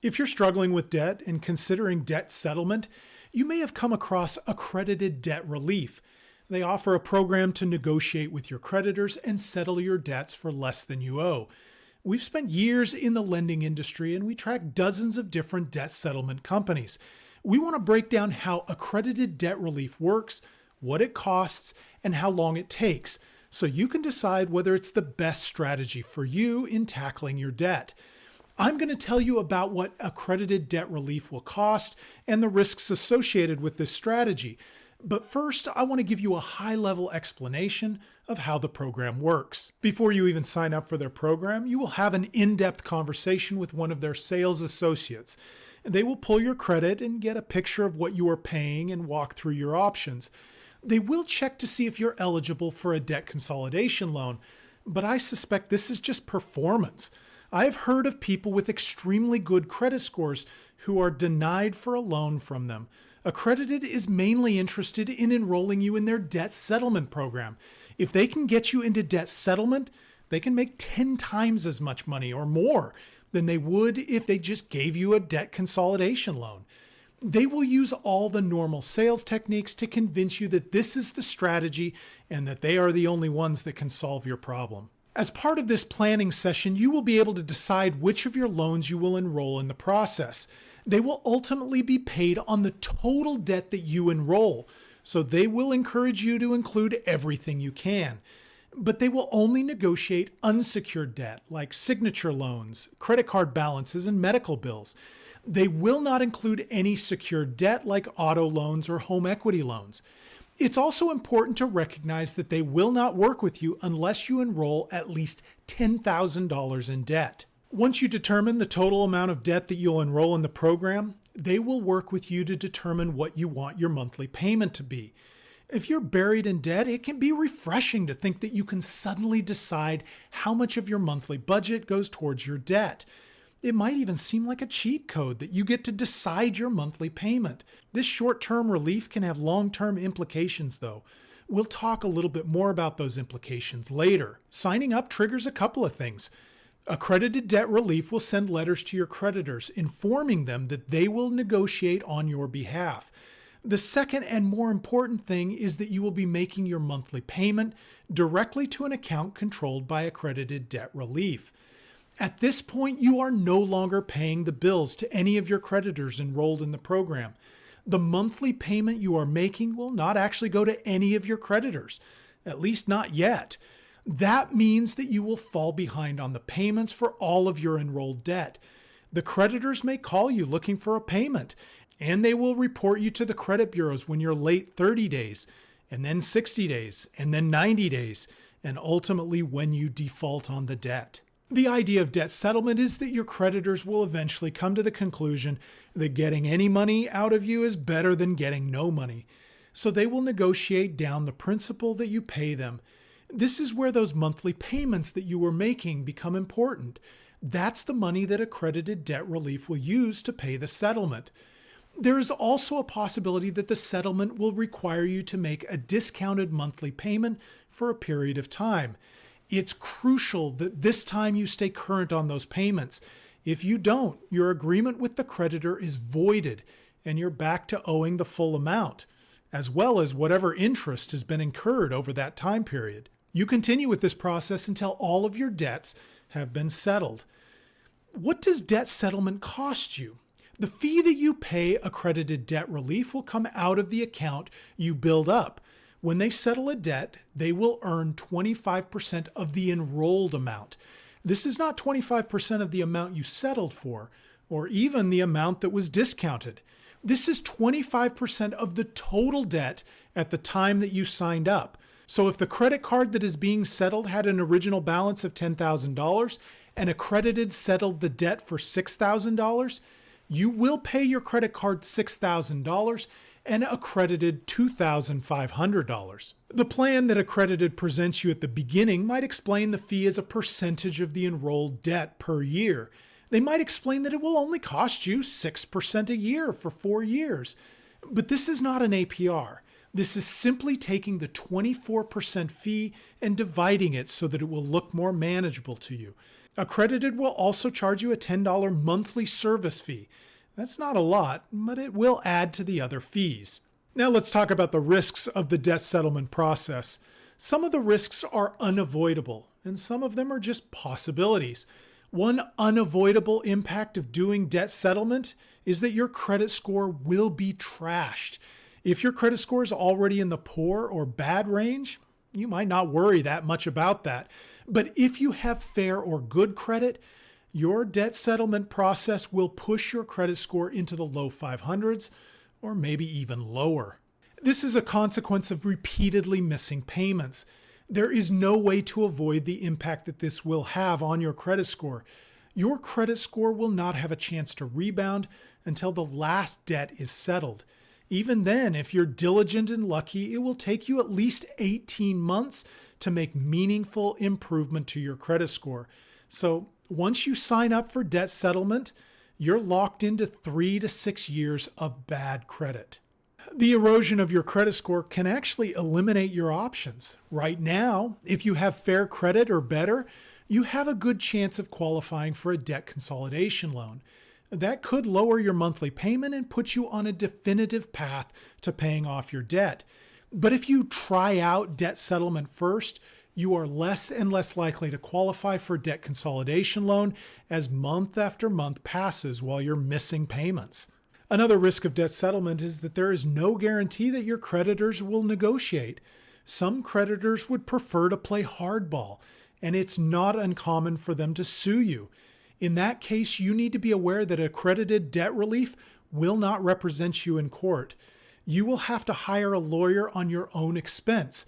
If you're struggling with debt and considering debt settlement, you may have come across Accredited Debt Relief. They offer a program to negotiate with your creditors and settle your debts for less than you owe. We've spent years in the lending industry and we track dozens of different debt settlement companies. We want to break down how Accredited Debt Relief works, what it costs, and how long it takes, so you can decide whether it's the best strategy for you in tackling your debt. I'm going to tell you about what Accredited Debt Relief will cost and the risks associated with this strategy. But first, I want to give you a high-level explanation of how the program works. Before you even sign up for their program, you will have an in-depth conversation with one of their sales associates. They will pull your credit and get a picture of what you are paying and walk through your options. They will check to see if you're eligible for a debt consolidation loan, but I suspect this is just performance. I have heard of people with extremely good credit scores who are denied for a loan from them. Accredited is mainly interested in enrolling you in their debt settlement program. If they can get you into debt settlement, they can make 10 times as much money or more than they would if they just gave you a debt consolidation loan. They will use all the normal sales techniques to convince you that this is the strategy and that they are the only ones that can solve your problem. As part of this planning session, you will be able to decide which of your loans you will enroll in the process. They will ultimately be paid on the total debt that you enroll, so they will encourage you to include everything you can. But they will only negotiate unsecured debt like signature loans, credit card balances, and medical bills. They will not include any secured debt like auto loans or home equity loans. It's also important to recognize that they will not work with you unless you enroll at least $10,000 in debt. Once you determine the total amount of debt that you'll enroll in the program, they will work with you to determine what you want your monthly payment to be. If you're buried in debt, it can be refreshing to think that you can suddenly decide how much of your monthly budget goes towards your debt. It might even seem like a cheat code that you get to decide your monthly payment. This short-term relief can have long-term implications, though. We'll talk a little bit more about those implications later. Signing up triggers a couple of things. Accredited Debt Relief will send letters to your creditors informing them that they will negotiate on your behalf. The second and more important thing is that you will be making your monthly payment directly to an account controlled by Accredited Debt Relief. At this point, you are no longer paying the bills to any of your creditors enrolled in the program. The monthly payment you are making will not actually go to any of your creditors, at least not yet. That means that you will fall behind on the payments for all of your enrolled debt. The creditors may call you looking for a payment, and they will report you to the credit bureaus when you're late 30 days, and then 60 days, and then 90 days, and ultimately when you default on the debt. The idea of debt settlement is that your creditors will eventually come to the conclusion that getting any money out of you is better than getting no money. So they will negotiate down the principal that you pay them. This is where those monthly payments that you were making become important. That's the money that Accredited Debt Relief will use to pay the settlement. There is also a possibility that the settlement will require you to make a discounted monthly payment for a period of time. It's crucial that this time you stay current on those payments. If you don't, your agreement with the creditor is voided and you're back to owing the full amount, as well as whatever interest has been incurred over that time period. You continue with this process until all of your debts have been settled. What does debt settlement cost you? The fee that you pay Accredited Debt Relief will come out of the account you build up. When they settle a debt, they will earn 25% of the enrolled amount. This is not 25% of the amount you settled for, or even the amount that was discounted. This is 25% of the total debt at the time that you signed up. So if the credit card that is being settled had an original balance of $10,000 and Accredited settled the debt for $6,000, you will pay your credit card $6,000 and Accredited $2,500. The plan that Accredited presents you at the beginning might explain the fee as a percentage of the enrolled debt per year. They might explain that it will only cost you 6% a year for 4 years. But this is not an APR. This is simply taking the 24% fee and dividing it so that it will look more manageable to you. Accredited will also charge you a $10 monthly service fee. That's not a lot, but it will add to the other fees. Now let's talk about the risks of the debt settlement process. Some of the risks are unavoidable, and some of them are just possibilities. One unavoidable impact of doing debt settlement is that your credit score will be trashed. If your credit score is already in the poor or bad range, you might not worry that much about that. But if you have fair or good credit, your debt settlement process will push your credit score into the low 500s or maybe even lower. This is a consequence of repeatedly missing payments. There is no way to avoid the impact that this will have on your credit score. Your credit score will not have a chance to rebound until the last debt is settled. Even then, if you're diligent and lucky, it will take you at least 18 months to make meaningful improvement to your credit score. So once you sign up for debt settlement, you're locked into 3 to 6 years of bad credit. The erosion of your credit score can actually eliminate your options. Right now, if you have fair credit or better, you have a good chance of qualifying for a debt consolidation loan. That could lower your monthly payment and put you on a definitive path to paying off your debt. But if you try out debt settlement first, you are less and less likely to qualify for a debt consolidation loan as month after month passes while you're missing payments. Another risk of debt settlement is that there is no guarantee that your creditors will negotiate. Some creditors would prefer to play hardball, and it's not uncommon for them to sue you. In that case, you need to be aware that Accredited Debt Relief will not represent you in court. You will have to hire a lawyer on your own expense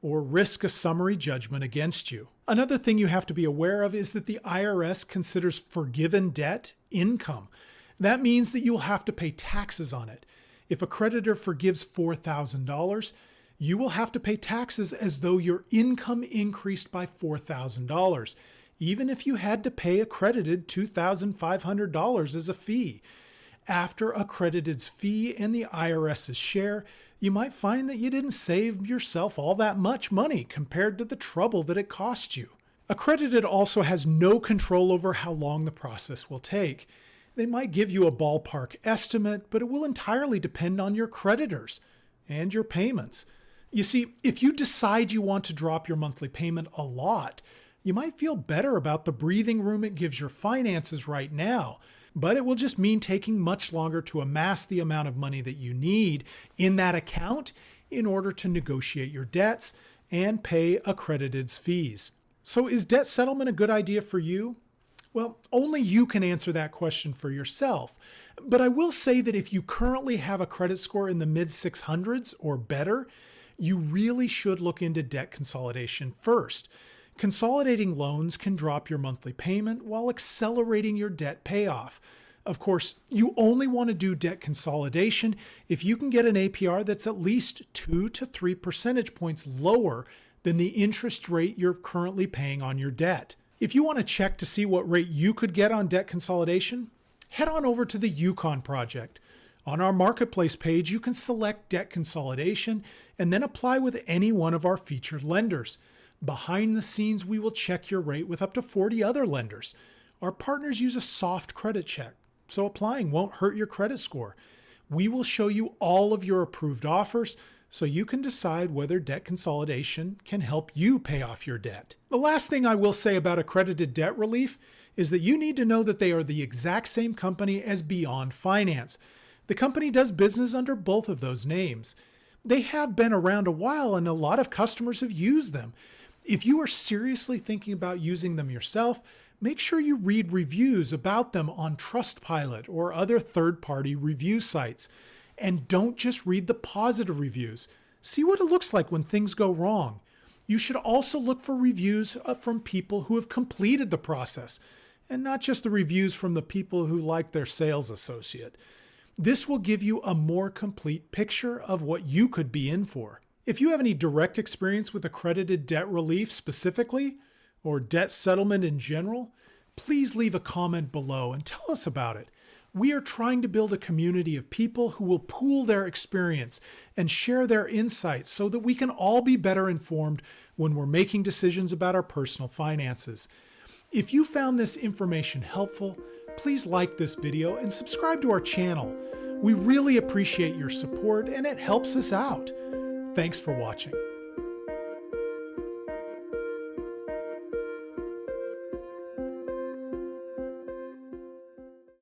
or risk a summary judgment against you. Another thing you have to be aware of is that the IRS considers forgiven debt income. That means that you will have to pay taxes on it. If a creditor forgives $4,000, you will have to pay taxes as though your income increased by $4,000, even if you had to pay Accredited $2,500 as a fee. After Accredited's fee and the IRS's share, you might find that you didn't save yourself all that much money compared to the trouble that it cost you. Accredited also has no control over how long the process will take. They might give you a ballpark estimate, but it will entirely depend on your creditors and your payments. You see, if you decide you want to drop your monthly payment a lot, you might feel better about the breathing room it gives your finances right now, but it will just mean taking much longer to amass the amount of money that you need in that account in order to negotiate your debts and pay Accredited's fees. So is debt settlement a good idea for you? Well, only you can answer that question for yourself. But I will say that if you currently have a credit score in the mid 600s or better, you really should look into debt consolidation first. Consolidating loans can drop your monthly payment while accelerating your debt payoff. Of course, you only want to do debt consolidation if you can get an APR that's at least 2 to 3 percentage points lower than the interest rate you're currently paying on your debt. If you want to check to see what rate you could get on debt consolidation, head on over to the Yukon Project. On our marketplace page, you can select debt consolidation and then apply with any one of our featured lenders. Behind the scenes, we will check your rate with up to 40 other lenders. Our partners use a soft credit check, so applying won't hurt your credit score. We will show you all of your approved offers so you can decide whether debt consolidation can help you pay off your debt. The last thing I will say about Accredited Debt Relief is that you need to know that they are the exact same company as Beyond Finance. The company does business under both of those names. They have been around a while and a lot of customers have used them. If you are seriously thinking about using them yourself, make sure you read reviews about them on Trustpilot or other third-party review sites. And don't just read the positive reviews. See what it looks like when things go wrong. You should also look for reviews from people who have completed the process, and not just the reviews from the people who like their sales associate. This will give you a more complete picture of what you could be in for. If you have any direct experience with Accredited Debt Relief specifically, or debt settlement in general, please leave a comment below and tell us about it. We are trying to build a community of people who will pool their experience and share their insights so that we can all be better informed when we're making decisions about our personal finances. If you found this information helpful, please like this video and subscribe to our channel. We really appreciate your support and it helps us out. Thanks for watching.